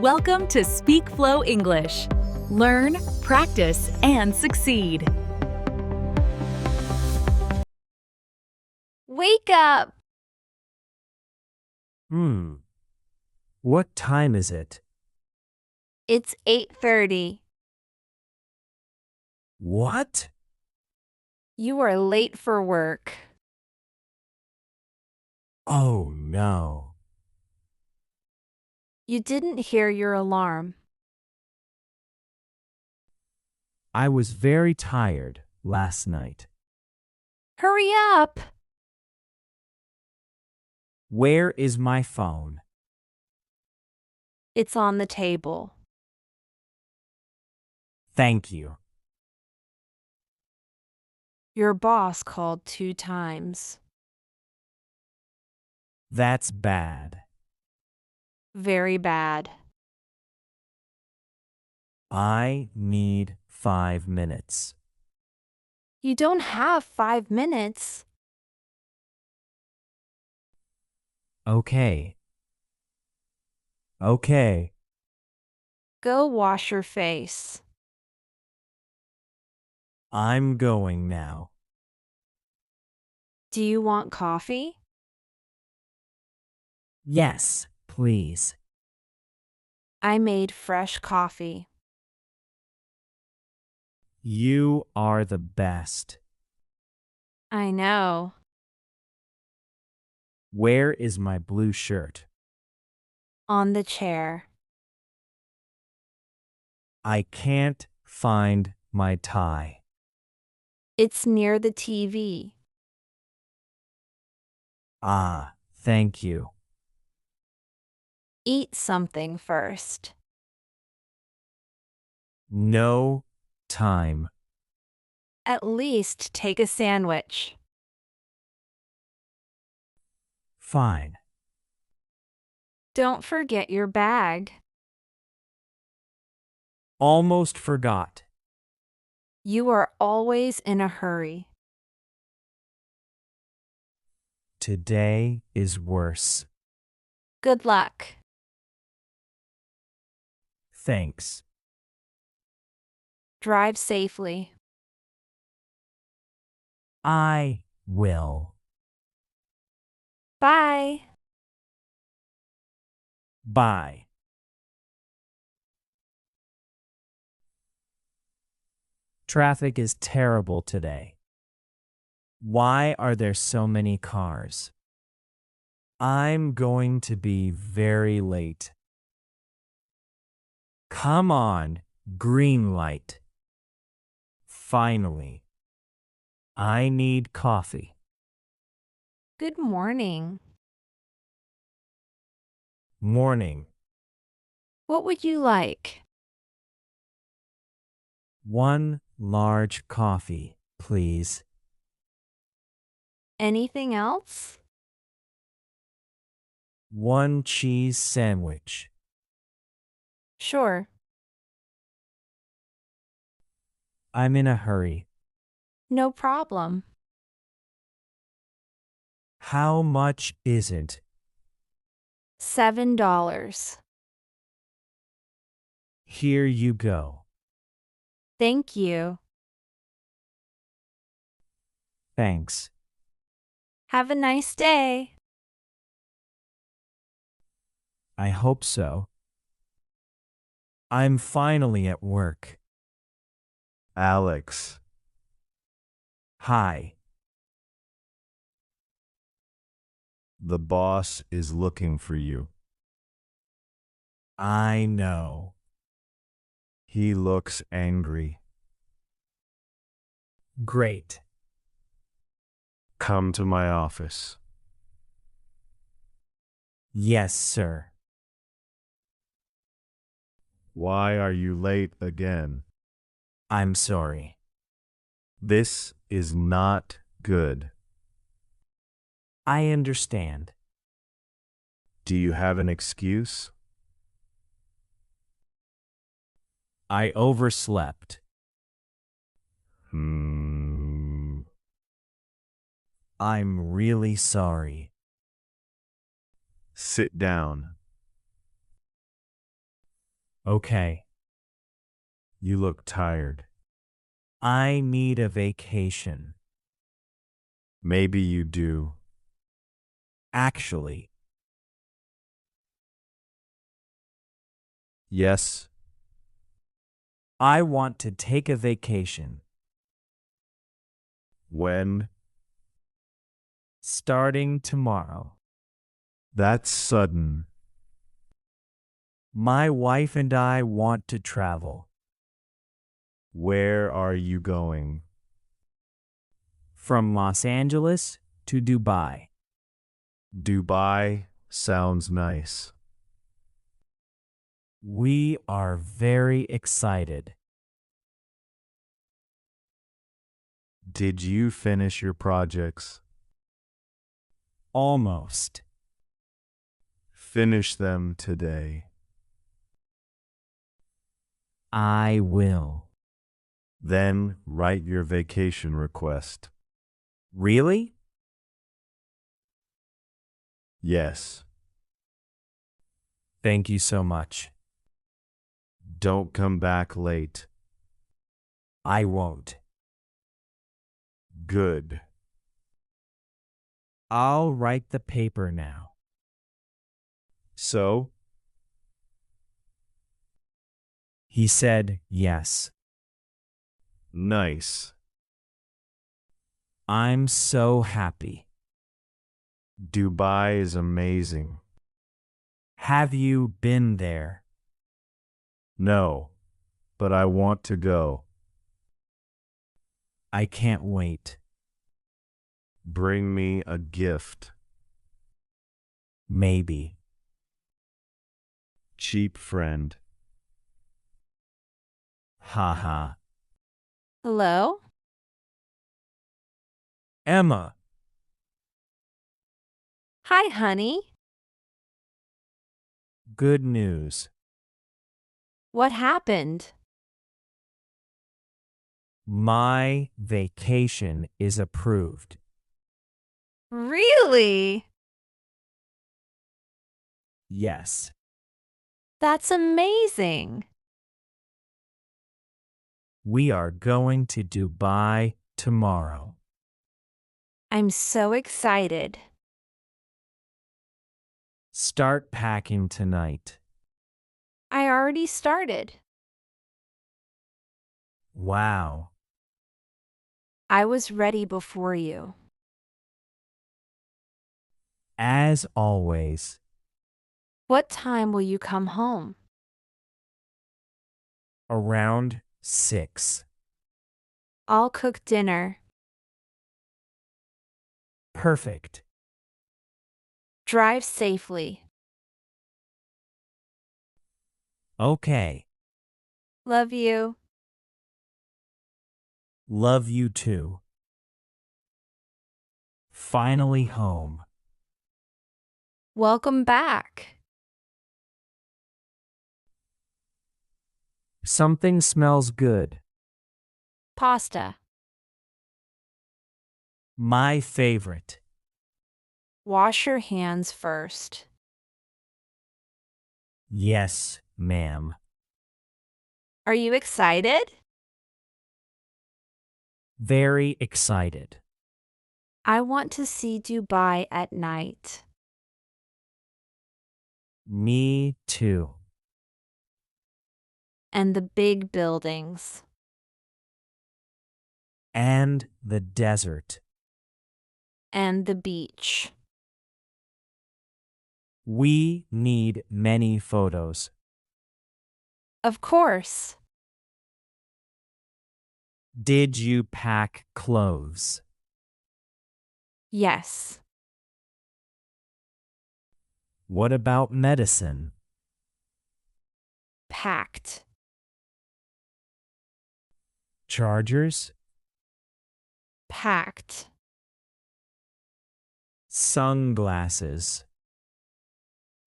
Welcome to Speak Flow English. Learn, practice, and succeed. Wake up! What time is it? It's 8:30. What? You are late for work. Oh no. You didn't hear your alarm. I was very tired last night. Hurry up! Where is my phone? It's on the table. Thank you. Your boss called 2 times. That's bad. Very bad. I need 5 minutes. You don't have 5 minutes. Okay. Go wash your face. I'm going now. Do you want coffee? Yes, please. I made fresh coffee. You are the best. I know. Where is my blue shirt? On the chair. I can't find my tie. It's near the TV. Ah, thank you. Eat something first. No time. At least take a sandwich. Fine. Don't forget your bag. Almost forgot. You are always in a hurry. Today is worse. Good luck. Thanks. Drive safely. I will. Bye. Bye. Traffic is terrible today. Why are there so many cars? I'm going to be very late. Come on, green light. Finally. I need coffee. Good morning. Morning. What would you like? 1 large coffee, please. Anything else? 1 cheese sandwich. Sure. I'm in a hurry. No problem. How much is it? $7. Here you go. Thank you. Thanks. Have a nice day. I hope so. I'm finally at work. Alex, Hi. the boss is looking for you. I know. He looks angry. Great. Come to my office. Yes, sir. Why are you late again? I'm sorry. This is not good. I understand. Do you have an excuse? I overslept. Hmm. I'm really sorry. Sit down. Okay, You look tired. I need a vacation. Maybe you do. Actually, Yes, I want to take a vacation when? starting tomorrow. That's sudden. My wife and I want to travel Where are you going? from Los Angeles to Dubai. Dubai sounds nice. We are very excited. Did you finish your projects? Almost. Finish them today. I will. Then write your vacation request. Really? Yes. Thank you so much. Don't come back late. I won't. Good. I'll write the paper now. So, He said yes. nice. I'm so happy. Dubai is amazing. Have you been there? No, but I want to go. I can't wait. Bring me a gift. Maybe. Cheap friend. Haha. Hello? Emma, Hi, honey. good news. What happened? My vacation is approved. Really? Yes. That's amazing. We are going to Dubai tomorrow. I'm so excited. Start packing tonight. I already started. Wow. I was ready before you. As always, What time will you come home? around 6. I'll cook dinner. Perfect. Drive safely. Okay. Love you. Love you too. Finally home. Welcome back. Something smells good. Pasta. My favorite. Wash your hands first. Yes, ma'am. Are you excited? Very excited. I want to see Dubai at night. Me too. And the big buildings. And the desert. And the beach. We need many photos. Of course. Did you pack clothes? Yes. What about medicine? Packed. Chargers? Packed. Sunglasses.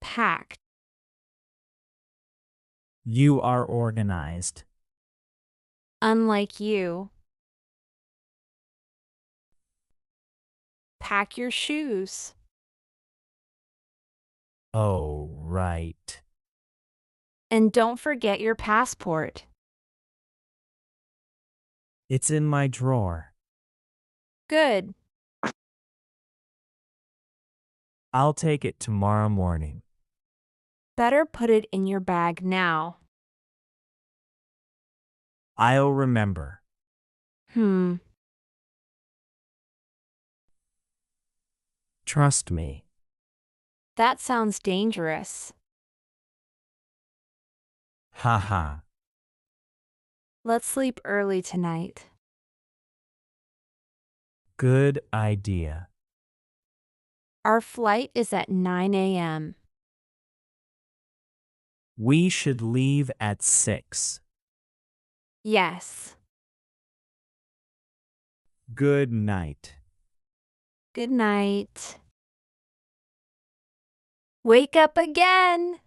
Packed. You are organized. Unlike you. Pack your shoes. Oh, right. And don't forget your passport. It's in my drawer. Good. I'll take it tomorrow morning. Better put it in your bag now. I'll remember. Trust me. That sounds dangerous. Haha. Let's sleep early tonight. Good idea. Our flight is at 9 a.m. We should leave at 6. Yes. Good night. Good night. Wake up again.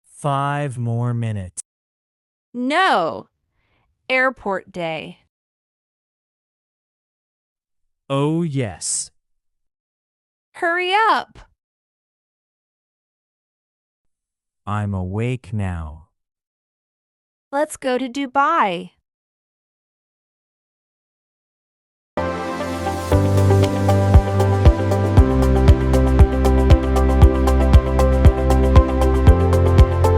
5 more minutes. No. Airport day. Oh, yes. Hurry up. I'm awake now. Let's go to Dubai.